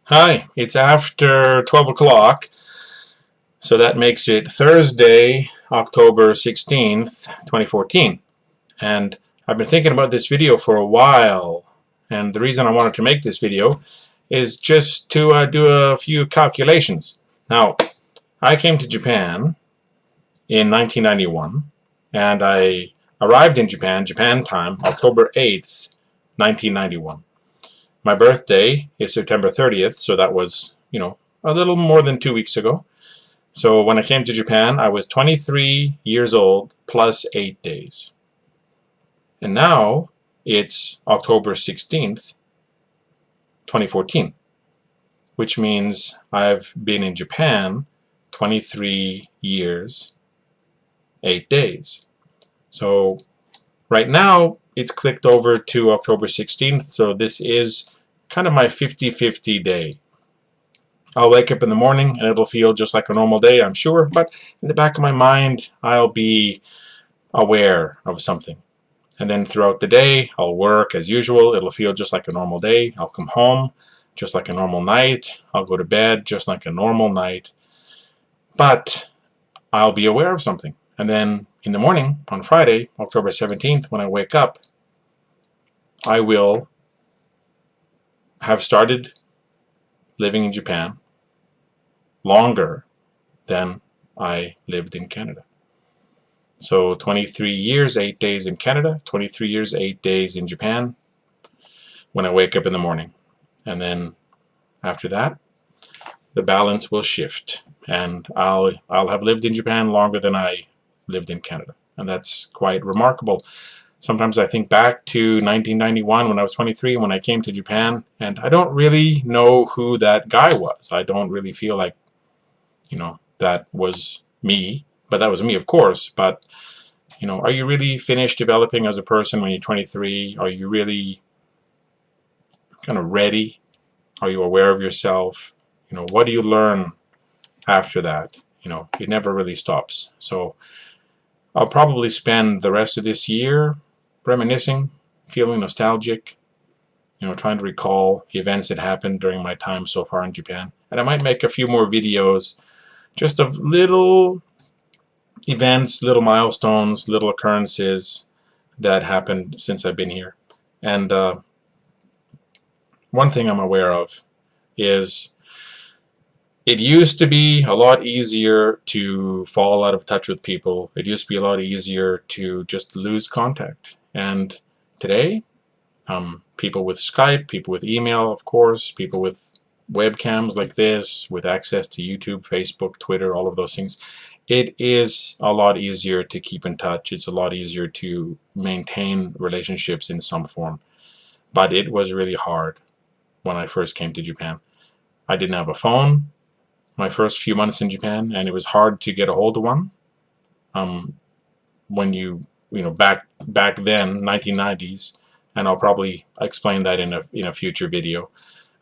Hi, it's after 12 o'clock, so that makes it Thursday, October 16th, 2014. And I've been thinking about this video for a while, and the reason I wanted to make this video is just to do a few calculations. Now, I came to Japan in 1991, and I arrived in Japan time, October 8th, 1991. My birthday is September 30th, so that was, a little more than 2 weeks ago. So when I came to Japan, I was 23 years old plus 8 days. And now it's October 16th, 2014, which means I've been in Japan 23 years, 8 days. So right now it's clicked over to October 16th, so this is kind of my 50-50 day. I'll wake up in the morning and it'll feel just like a normal day, I'm sure, but in the back of my mind I'll be aware of something. And then throughout the day I'll work as usual. It'll feel just like a normal day. I'll come home just like a normal night. I'll go to bed just like a normal night. But I'll be aware of something. And then in the morning on Friday, October 17th, when I wake up, I will have started living in Japan longer than I lived in Canada. So 23 years, 8 days in Canada, 23 years, 8 days in Japan when I wake up in the morning. And then after that, the balance will shift. And I'll have lived in Japan longer than I lived in Canada. And that's quite remarkable. Sometimes I think back to 1991 when I was 23, when I came to Japan, and I don't really know who that guy was. I don't really feel like, that was me. But that was me, of course. But, are you really finished developing as a person when you're 23? Are you really kind of ready? Are you aware of yourself? What do you learn after that? It never really stops. So I'll probably spend the rest of this year reminiscing, feeling nostalgic, trying to recall the events that happened during my time so far in Japan. And I might make a few more videos just of little events, little milestones, little occurrences that happened since I've been here. And one thing I'm aware of is it used to be a lot easier to fall out of touch with people. It used to be a lot easier to just lose contact. And today, people with Skype, people with email, of course, people with webcams like this, with access to YouTube, Facebook, Twitter, all of those things, it is a lot easier to keep in touch. It's a lot easier to maintain relationships in some form. But it was really hard when I first came to Japan. I didn't have a phone my first few months in Japan, and it was hard to get a hold of one. When back then, 1990s, and I'll probably explain that in a future video.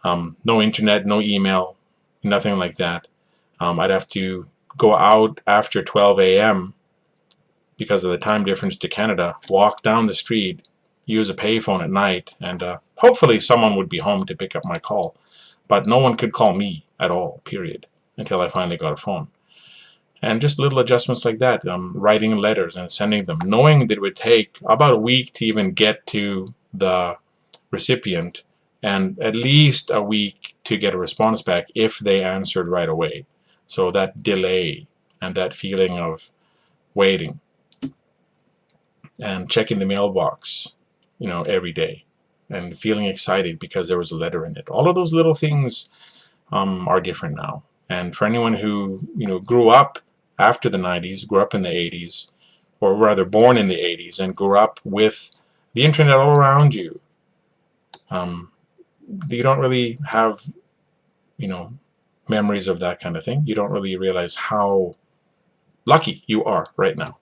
No internet, no email, nothing like that. I'd have to go out after 12 a.m. because of the time difference to Canada, walk down the street, use a payphone at night, and hopefully someone would be home to pick up my call. But no one could call me at all, period, until I finally got a phone. And just little adjustments like that, writing letters and sending them, knowing that it would take about a week to even get to the recipient, and at least a week to get a response back if they answered right away. So that delay and that feeling of waiting and checking the mailbox, every day, and feeling excited because there was a letter in it. All of those little things are different now. And for anyone who grew up after the 90s, grew up in the 80s, or rather born in the 80s, and grew up with the internet all around you, you don't really have memories of that kind of thing. You don't really realize how lucky you are right now.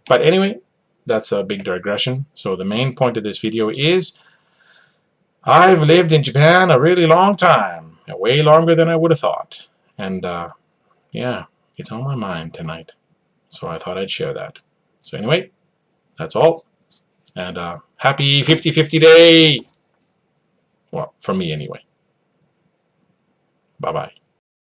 But anyway, that's a big digression. So the main point of this video is I've lived in Japan a really long time, way longer than I would have thought. And yeah, it's on my mind tonight. So I thought I'd share that. So anyway, that's all. And happy 50-50 day! Well, from me anyway. Bye-bye.